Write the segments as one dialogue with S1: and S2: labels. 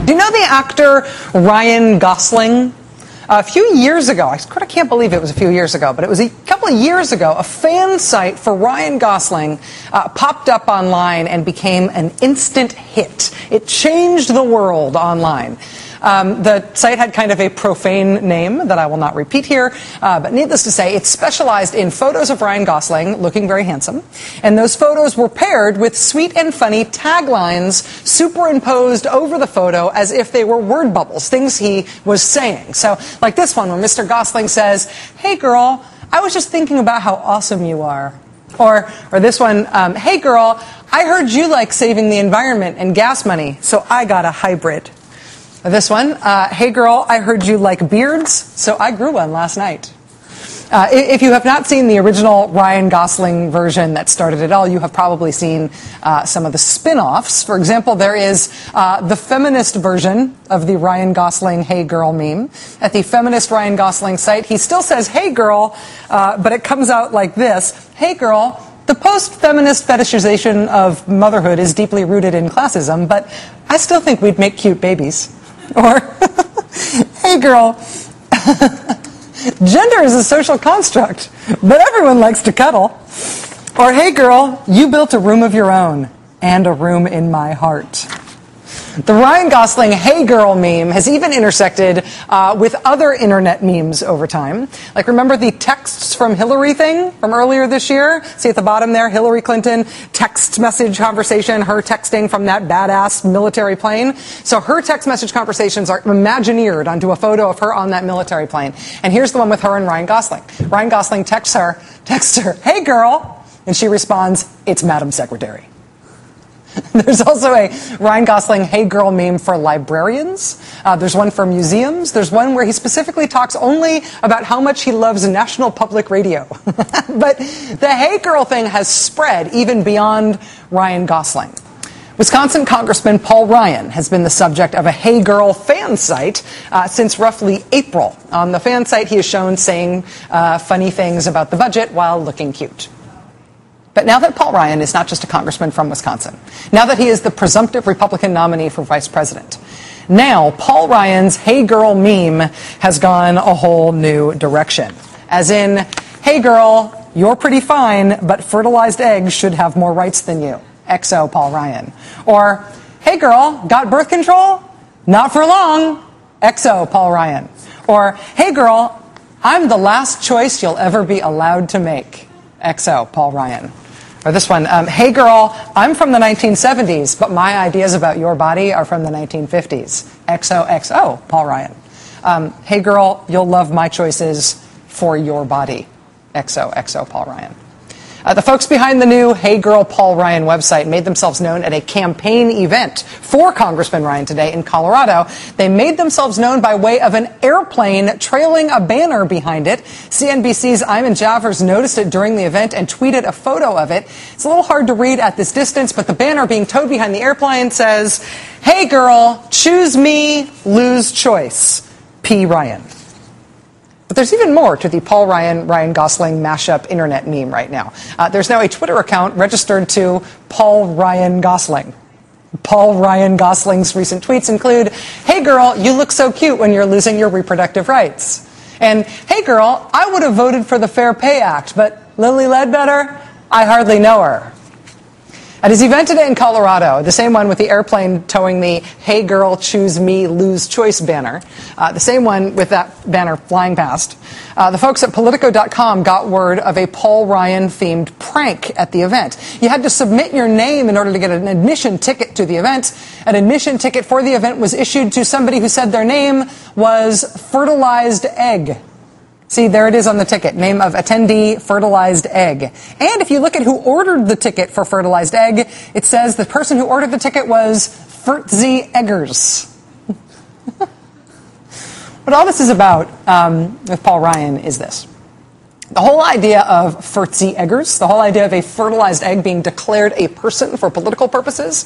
S1: Do you know the actor Ryan Gosling? A few years ago, I can't believe it was a few years ago, but it was a couple of years ago, a fan site for Ryan Gosling popped up online and became an instant hit. It changed the world online. The site had kind of a profane name that I will not repeat here, but needless to say, it specialized in photos of Ryan Gosling looking very handsome, and those photos were paired with sweet and funny taglines superimposed over the photo as if they were word bubbles, things he was saying. So, like this one where Mr. Gosling says, "Hey girl, I was just thinking about how awesome you are." Or this one, "Hey girl, I heard you like saving the environment and gas money, so I got a hybrid." This one, "Hey girl, I heard you like beards, so I grew one last night." If you have not seen the original Ryan Gosling version that started it all, you have probably seen some of the spin-offs. For example, there is the feminist version of the Ryan Gosling "Hey girl" meme. At the feminist Ryan Gosling site, he still says "Hey girl," but it comes out like this: "Hey girl, the post-feminist fetishization of motherhood is deeply rooted in classism, but I still think we'd make cute babies." Or, "Hey girl, gender is a social construct, but everyone likes to cuddle." Or, "Hey girl, you built a room of your own and a room in my heart." The Ryan Gosling "Hey girl" meme has even intersected with other internet memes over time. Like, remember the texts from Hillary thing from earlier this year? See at the bottom there, Hillary Clinton text message conversation, her texting from that badass military plane. So her text message conversations are imagineered onto a photo of her on that military plane. And here's the one with her and Ryan Gosling. Ryan Gosling texts her, "Hey girl," and she responds, "It's Madam Secretary." There's also a Ryan Gosling "Hey girl" meme for librarians. There's one for museums. There's one where he specifically talks only about how much he loves National Public Radio. But the "Hey girl" thing has spread even beyond Ryan Gosling. Wisconsin Congressman Paul Ryan has been the subject of a "Hey girl" fan site since roughly April. On the fan site, he is shown saying funny things about the budget while looking cute. But now that Paul Ryan is not just a congressman from Wisconsin, now that he is the presumptive Republican nominee for vice president, now Paul Ryan's "Hey girl" meme has gone a whole new direction. As in, "Hey girl, you're pretty fine, but fertilized eggs should have more rights than you. XO Paul Ryan." Or, "Hey girl, got birth control? Not for long. XO Paul Ryan." Or, "Hey girl, I'm the last choice you'll ever be allowed to make. XO Paul Ryan." Or this one, "Hey girl, I'm from the 1970s, but my ideas about your body are from the 1950s. XOXO Paul Ryan." "Hey girl, you'll love my choices for your body. XOXO Paul Ryan." The folks behind the new "Hey Girl" Paul Ryan website made themselves known at a campaign event for Congressman Ryan today in Colorado. They made themselves known by way of an airplane trailing a banner behind it. CNBC's Ayman Jaffers noticed it during the event and tweeted a photo of it. It's a little hard to read at this distance, but the banner being towed behind the airplane says, "Hey girl, choose me, lose choice. P. Ryan." But there's even more to the Paul Ryan Gosling mashup internet meme right now. There's now a Twitter account registered to Paul Ryan Gosling. Paul Ryan Gosling's recent tweets include, "Hey girl, you look so cute when you're losing your reproductive rights." And, "Hey girl, I would have voted for the Fair Pay Act, but Lilly Ledbetter, I hardly know her." At his event today in Colorado, the same one with the airplane towing the "Hey girl, choose me, lose choice" banner, the same one with that banner flying past, the folks at Politico.com got word of a Paul Ryan-themed prank at the event. You had to submit your name in order to get an admission ticket to the event. An admission ticket for the event was issued to somebody who said their name was Fertilized Egg. See, there it is on the ticket. Name of attendee, Fertilized Egg. And if you look at who ordered the ticket for Fertilized Egg, it says the person who ordered the ticket was Fertzy Eggers. What all this is about with Paul Ryan is this. The whole idea of Fertzy Eggers, the whole idea of a fertilized egg being declared a person for political purposes,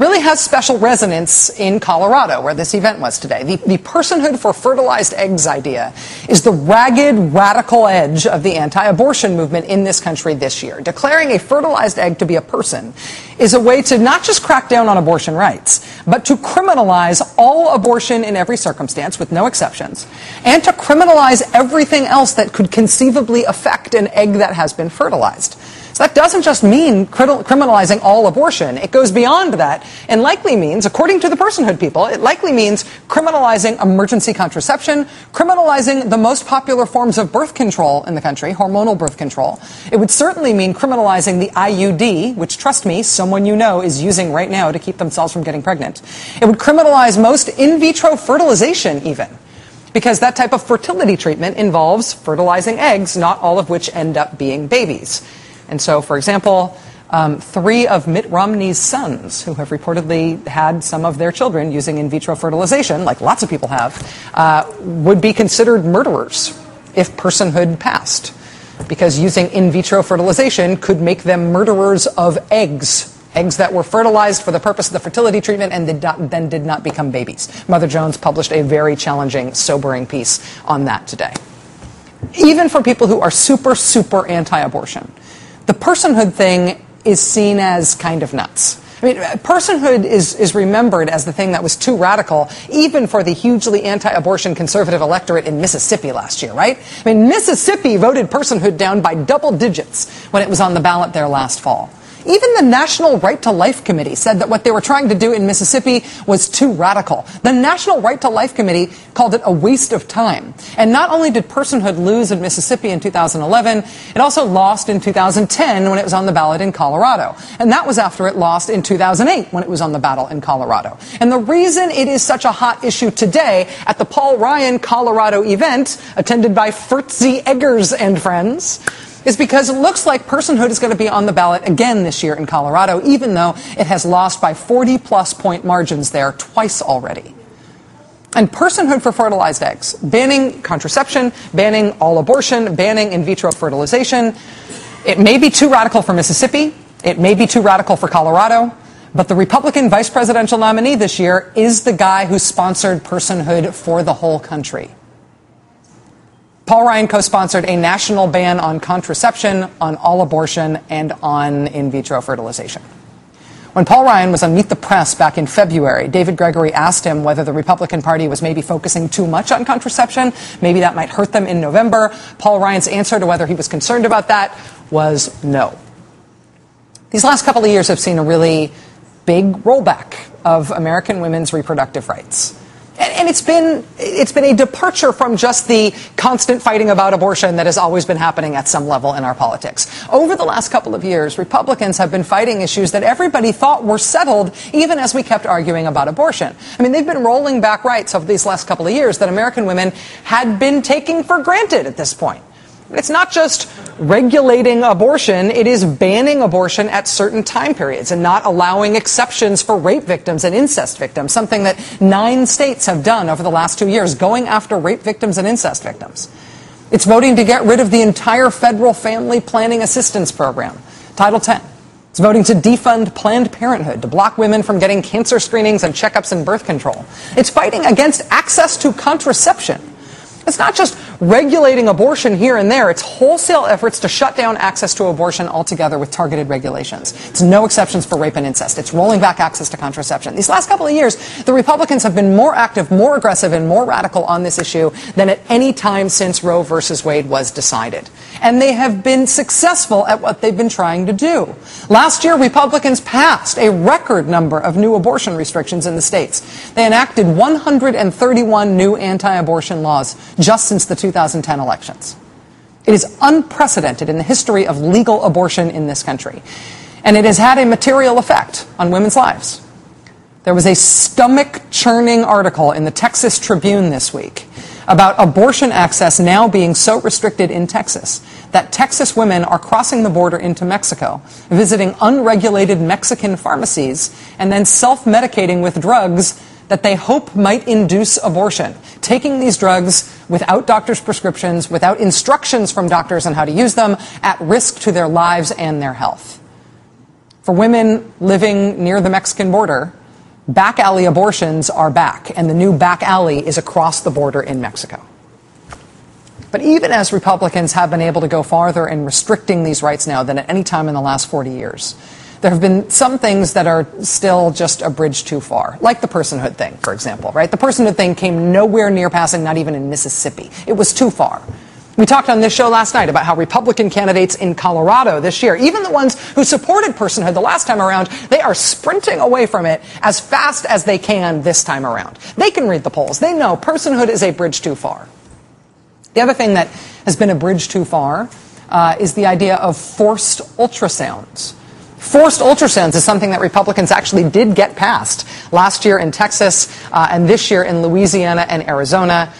S1: really has special resonance in Colorado, where this event was today. The personhood for fertilized eggs idea is the ragged, radical edge of the anti-abortion movement in this country this year. Declaring a fertilized egg to be a person is a way to not just crack down on abortion rights, but to criminalize all abortion in every circumstance with no exceptions, and to criminalize everything else that could conceivably affect an egg that has been fertilized. So that doesn't just mean criminalizing all abortion. It goes beyond that and likely means, according to the personhood people, it likely means criminalizing emergency contraception, criminalizing the most popular forms of birth control in the country, hormonal birth control. It would certainly mean criminalizing the IUD, which, trust me, someone you know is using right now to keep themselves from getting pregnant. It would criminalize most in vitro fertilization even, because that type of fertility treatment involves fertilizing eggs, not all of which end up being babies. And so, for example, 3 of Mitt Romney's sons, who have reportedly had some of their children using in vitro fertilization, like lots of people have, would be considered murderers if personhood passed, because using in vitro fertilization could make them murderers of eggs that were fertilized for the purpose of the fertility treatment and then did not become babies. Mother Jones published a very challenging, sobering piece on that today. Even for people who are super, super anti-abortion, the personhood thing is seen as kind of nuts. I mean, personhood is remembered as the thing that was too radical, even for the hugely anti-abortion conservative electorate in Mississippi last year, right? I mean, Mississippi voted personhood down by double digits when it was on the ballot there last fall. Even the National Right to Life Committee said that what they were trying to do in Mississippi was too radical. The National Right to Life Committee called it a waste of time. And not only did personhood lose in Mississippi in 2011, it also lost in 2010 when it was on the ballot in Colorado. And that was after it lost in 2008 when it was on the ballot in Colorado. And the reason it is such a hot issue today at the Paul Ryan Colorado event, attended by Furtzy Eggers and friends, is because it looks like personhood is going to be on the ballot again this year in Colorado, even though it has lost by 40-plus point margins there twice already. And personhood for fertilized eggs, banning contraception, banning all abortion, banning in vitro fertilization, it may be too radical for Mississippi, it may be too radical for Colorado, but the Republican vice presidential nominee this year is the guy who sponsored personhood for the whole country. Paul Ryan co-sponsored a national ban on contraception, on all abortion, and on in vitro fertilization. When Paul Ryan was on Meet the Press back in February, David Gregory asked him whether the Republican Party was maybe focusing too much on contraception. Maybe that might hurt them in November. Paul Ryan's answer to whether he was concerned about that was no. These last couple of years have seen a really big rollback of American women's reproductive rights. And it's been a departure from just the constant fighting about abortion that has always been happening at some level in our politics. Over the last couple of years, Republicans have been fighting issues that everybody thought were settled, even as we kept arguing about abortion. I mean, they've been rolling back rights over these last couple of years that American women had been taking for granted at this point. It's not just regulating abortion, it is banning abortion at certain time periods and not allowing exceptions for rape victims and incest victims, something that 9 states have done over the last 2 years, going after rape victims and incest victims. It's voting to get rid of the entire federal family planning assistance program, Title X. It's voting to defund Planned Parenthood, to block women from getting cancer screenings and checkups and birth control. It's fighting against access to contraception. It's not just regulating abortion here and there. It's wholesale efforts to shut down access to abortion altogether with targeted regulations. It's no exceptions for rape and incest. It's rolling back access to contraception. These last couple of years, the Republicans have been more active, more aggressive, and more radical on this issue than at any time since Roe versus Wade was decided. And they have been successful at what they've been trying to do. Last year, Republicans passed a record number of new abortion restrictions in the states. They enacted 131 new anti-abortion laws just since the 2010 elections. It is unprecedented in the history of legal abortion in this country. And it has had a material effect on women's lives. There was a stomach-churning article in the Texas Tribune this week about abortion access now being so restricted in Texas that Texas women are crossing the border into Mexico, visiting unregulated Mexican pharmacies, and then self-medicating with drugs that they hope might induce abortion, taking these drugs without doctors' prescriptions, without instructions from doctors on how to use them, at risk to their lives and their health. For women living near the Mexican border, back alley abortions are back, and the new back alley is across the border in Mexico. But even as Republicans have been able to go farther in restricting these rights now than at any time in the last 40 years, there have been some things that are still just a bridge too far, like the personhood thing, for example, right? The personhood thing came nowhere near passing, not even in Mississippi. It was too far. We talked on this show last night about how Republican candidates in Colorado this year, even the ones who supported personhood the last time around, they are sprinting away from it as fast as they can this time around. They can read the polls. They know personhood is a bridge too far. The other thing that has been a bridge too far is the idea of forced ultrasounds. Forced ultrasounds is something that Republicans actually did get passed last year in Texas and this year in Louisiana and Arizona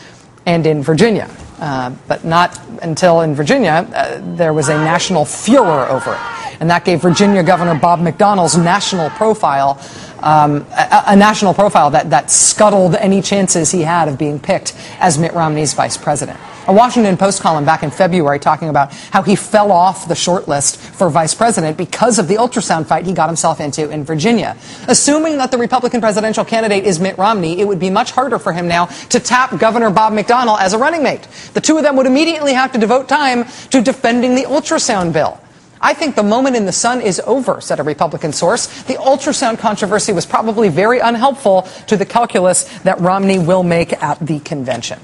S1: and in Virginia. But not until in Virginia there was a national furor over it. And that gave Virginia Governor Bob McDonnell's national profile, a national profile that scuttled any chances he had of being picked as Mitt Romney's vice president. A Washington Post column back in February talking about how he fell off the short list for vice president because of the ultrasound fight he got himself into in Virginia. Assuming that the Republican presidential candidate is Mitt Romney, it would be much harder for him now to tap Governor Bob McDonnell as a running mate. The two of them would immediately have to devote time to defending the ultrasound bill. I think the moment in the sun is over, said a Republican source. The ultrasound controversy was probably very unhelpful to the calculus that Romney will make at the convention.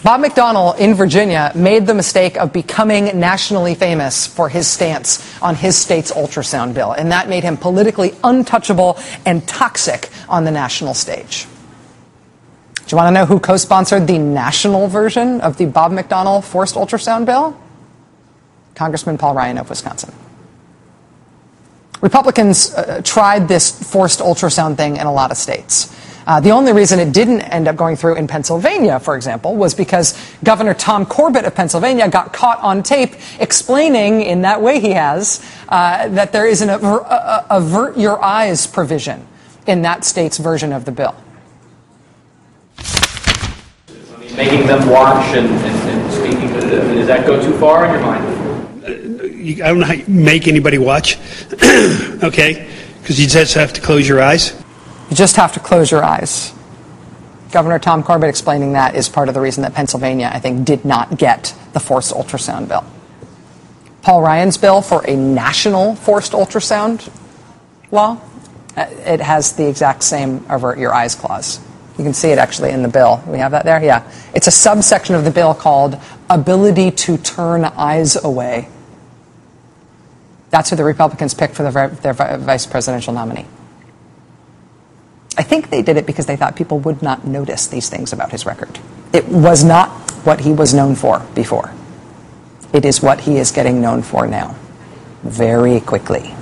S1: Bob McDonnell in Virginia made the mistake of becoming nationally famous for his stance on his state's ultrasound bill, and that made him politically untouchable and toxic on the national stage. Do you want to know who co-sponsored the national version of the Bob McDonnell forced ultrasound bill? Congressman Paul Ryan of Wisconsin. Republicans tried this forced ultrasound thing in a lot of states. The only reason it didn't end up going through in Pennsylvania, for example, was because Governor Tom Corbett of Pennsylvania got caught on tape explaining, in that way he has, that there is an avert your eyes provision in that state's version of the bill.
S2: Making them watch and speaking, does that go too far in your mind?
S3: I don't know how you make anybody watch, okay? Because you just have to close your eyes.
S1: You just have to close your eyes. Governor Tom Corbett explaining that is part of the reason that Pennsylvania, I think, did not get the forced ultrasound bill. Paul Ryan's bill for a national forced ultrasound law, it has the exact same avert your eyes clause. You can see it actually in the bill. We have that there? Yeah. It's a subsection of the bill called ability to turn eyes away. That's who the Republicans picked for their vice presidential nominee. I think they did it because they thought people would not notice these things about his record. It was not what he was known for before. It is what he is getting known for now, very quickly.